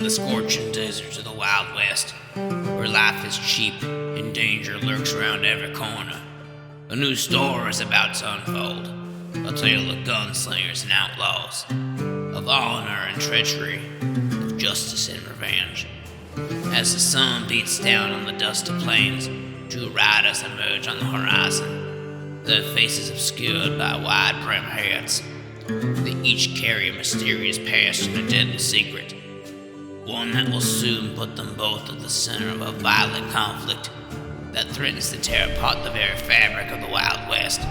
the scorching deserts of the Wild West, where life is cheap and danger lurks around every corner. A new story is about to unfold, a tale of gunslingers and outlaws, of honor and treachery, of justice and revenge. As the sun beats down on the dusty plains, two riders emerge on the horizon, their faces obscured by wide-brimmed hats. They each carry a mysterious past and a deadly secret, one that will soon put them both at the center of a violent conflict that threatens to tear apart the very fabric of the Wild West.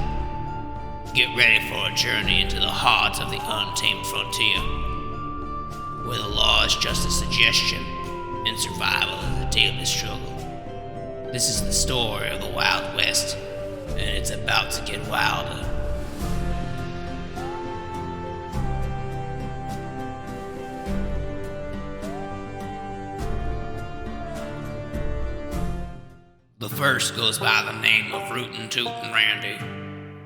Get ready for a journey into the heart of the untamed frontier, where the law is just a suggestion and survival is a daily struggle. This is the story of the Wild West, and it's about to get wilder. The first goes by the name of Rootin' Tootin' Randy,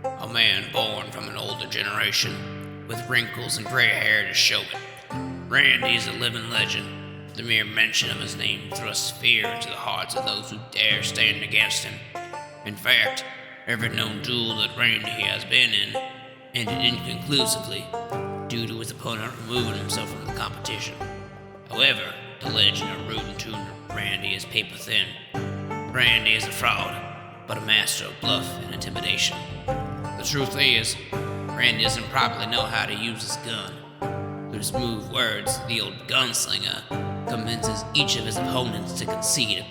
a man born from an older generation, with wrinkles and gray hair to show it. Randy is a living legend. The mere mention of his name thrusts fear into the hearts of those who dare stand against him. In fact, every known duel that Randy has been in ended inconclusively due to his opponent removing himself from the competition. However, the legend of Rootin' Tootin' Randy is paper thin. Randy is a fraud, but a master of bluff and intimidation. The truth is, Randy doesn't properly know how to use his gun. Through smooth words, the old gunslinger convinces each of his opponents to concede,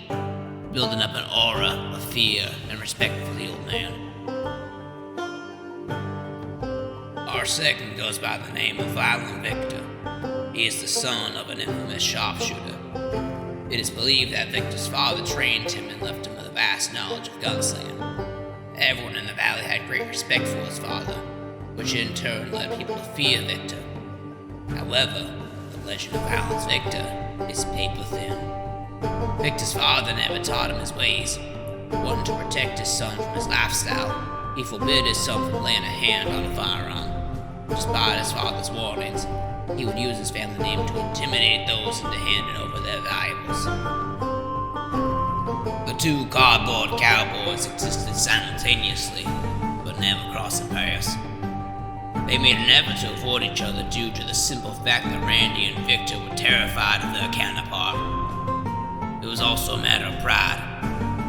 building up an aura of fear and respect for the old man. Our second goes by the name of Violent Victor. He is the son of an infamous sharpshooter. It is believed that Victor's father trained him and left him with a vast knowledge of gunslinging. Everyone in the valley had great respect for his father, which in turn led people to fear Victor. However, the legend of Violent Victor is paper thin. Victor's father never taught him his ways. Wanting to protect his son from his lifestyle, he forbid his son from laying a hand on a firearm. Despite his father's warnings, he would use his family name to intimidate those into handing over their valuables. The two cardboard cowboys existed simultaneously, but never crossing paths. They made an effort to avoid each other due to the simple fact that Randy and Victor were terrified of their counterpart. It was also a matter of pride.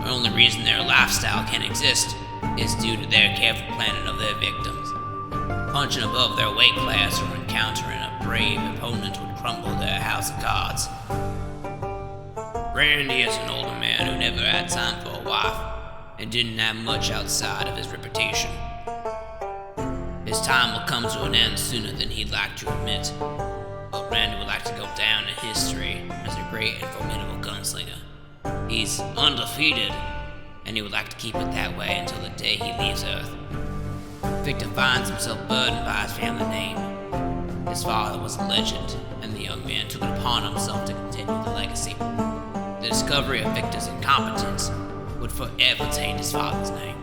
The only reason their lifestyle can exist is due to their careful planning of their victims. Punching above their weight class or encountering a brave opponent would crumble their house of cards. Randy is an older man who never had time for a wife and didn't have much outside of his reputation. His time will come to an end sooner than he'd like to admit, but Randy would like to go down in history as a great and formidable gunslinger. He's undefeated, and he would like to keep it that way until the day he leaves Earth. Victor finds himself burdened by his family name. His father was a legend, and the young man took it upon himself to continue the legacy. The discovery of Victor's incompetence would forever taint his father's name.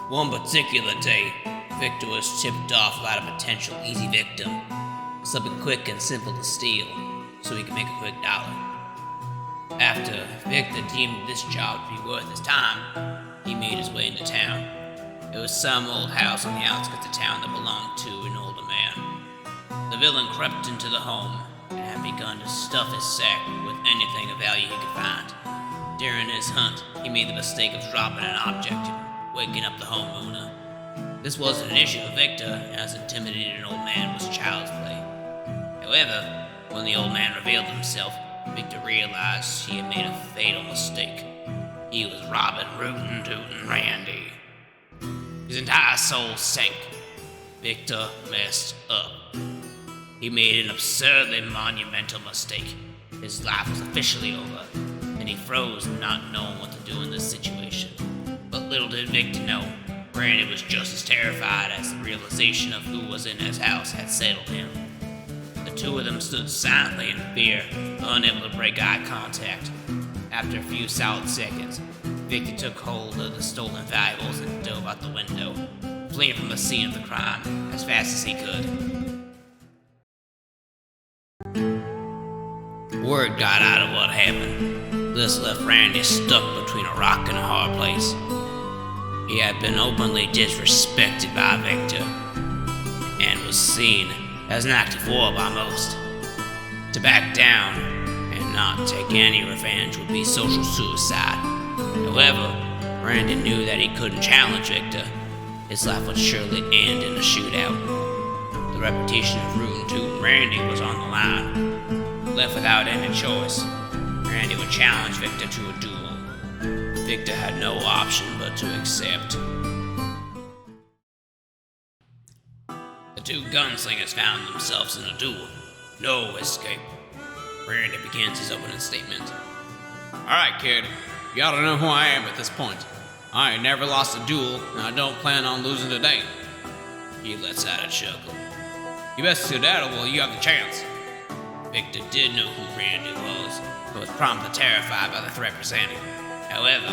One particular day, Victor was tipped off about a potential easy victim, something quick and simple to steal, so he could make a quick dollar. After Victor deemed this job to be worth his time, he made his way into town. It was some old house on the outskirts of town that belonged to an older man. The villain crept into the home and had begun to stuff his sack with anything of value he could find. During his hunt, he made the mistake of dropping an object and waking up the homeowner. This wasn't an issue for Victor, as intimidating an old man was child's play. However, when the old man revealed himself, Victor realized he had made a fatal mistake. He was robbing Rootin' Tootin' Randy. His entire soul sank. Victor messed up. He made an absurdly monumental mistake. His life was officially over, and he froze, not knowing what to do in this situation. But little did Victor know, Randy was just as terrified as the realization of who was in his house had settled him. The two of them stood silently in fear, unable to break eye contact. After a few solid seconds, Victor took hold of the stolen valuables and dove out the window, fleeing from the scene of the crime as fast as he could. Word got out of what happened. This left Randy stuck between a rock and a hard place. He had been openly disrespected by Victor, and was seen as an act of war by most. To back down and not take any revenge would be social suicide. However, Randy knew that he couldn't challenge Victor. His life would surely end in a shootout. The reputation of rootin' tootin' Randy was on the line. Left without any choice, Randy would challenge Victor to a duel. Victor had no option but to accept. The two gunslingers found themselves in a duel. No escape. Randy begins his opening statement. Alright, kid. You ought to know who I am at this point. I ain't never lost a duel, and I don't plan on losing today. He lets out a chuckle. You best skedaddle while you have the chance. Victor did know who Randy was, but was promptly terrified by the threat presented. However,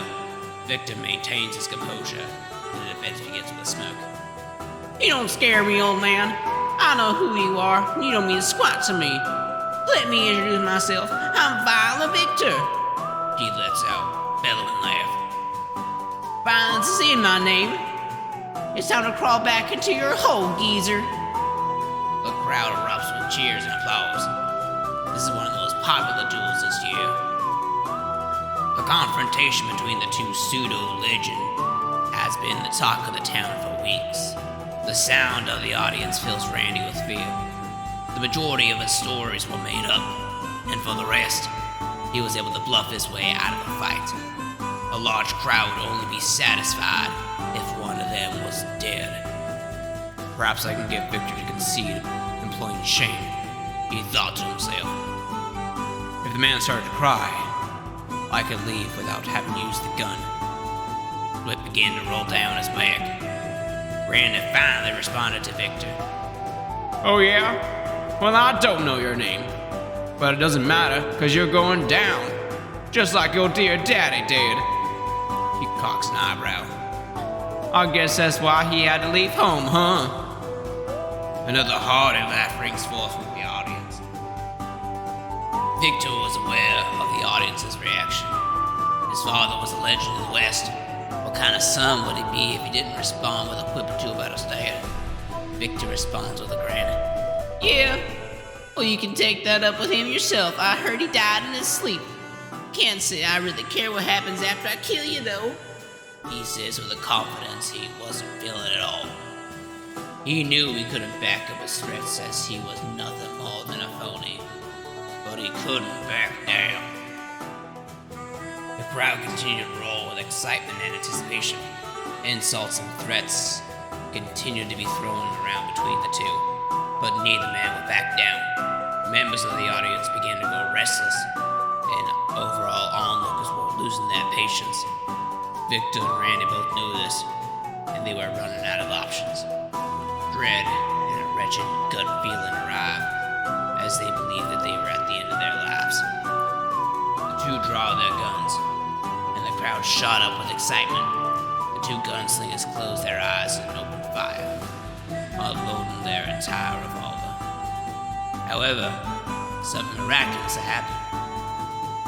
Victor maintains his composure, and the defense begins with a smoke. You don't scare me, old man. I know who you are, and you don't mean squat to me. Let me introduce myself. I'm Viola Victor. He lets out a bellowing laugh. Violence is in my name. It's time to crawl back into your hole, geezer. The crowd erupts with cheers and applause. This is one of the most popular duels this year. The confrontation between the two pseudo-legends has been the talk of the town for weeks. The sound of the audience fills Randy with fear. The majority of his stories were made up, and for the rest, he was able to bluff his way out of the fight. A large crowd would only be satisfied if one of them was dead. Perhaps I can get Victor to concede, employing shame, he thought to himself. If the man started to cry, I could leave without having used the gun. Sweat began to roll down his back. Randy finally responded to Victor. Oh yeah? Well, I don't know your name. But it doesn't matter, because you're going down. Just like your dear daddy did. He cocks an eyebrow. I guess that's why he had to leave home, huh? Another hearty laugh rings forth from the audience. Victor was aware of the audience's reaction. His father was a legend in the West. What kind of son would he be if he didn't respond with a quip or two about his dad? Victor responds with a grin. Yeah? Well, you can take that up with him yourself. I heard he died in his sleep. Can't say I really care what happens after I kill you, though. He says with a confidence he wasn't feeling at all. He knew he couldn't back up his threats as he was nothing more than a phony. But he couldn't back down. The crowd continued to roar with excitement and anticipation. Insults and threats continued to be thrown around between the two, but neither man would back down. Members of the audience began to go restless, and overall onlookers were losing their patience. Victor and Randy both knew this, and they were running out of options. Dread and a wretched gut feeling arrived, as they believed that they were at the end of their lives. The two draw their guns, and the crowd shot up with excitement. The two gunslingers closed their eyes and opened fire, unloading their entire revolver. However, something miraculous happened.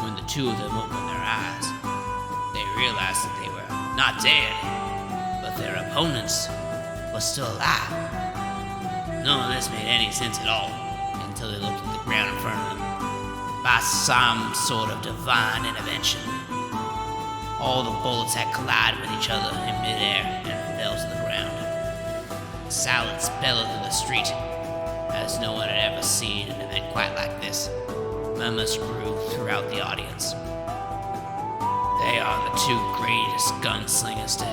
When the two of them opened their eyes, they realized that they were not dead, but their opponents were still alive. None of this made any sense at all until they looked at the ground in front of them. By some sort of divine intervention, all the bullets had collided with each other in midair and fell to the ground. Silence bellowed through the street, as no one had ever seen an event quite like this. Murmurs grew throughout the audience. They are the two greatest gunslingers to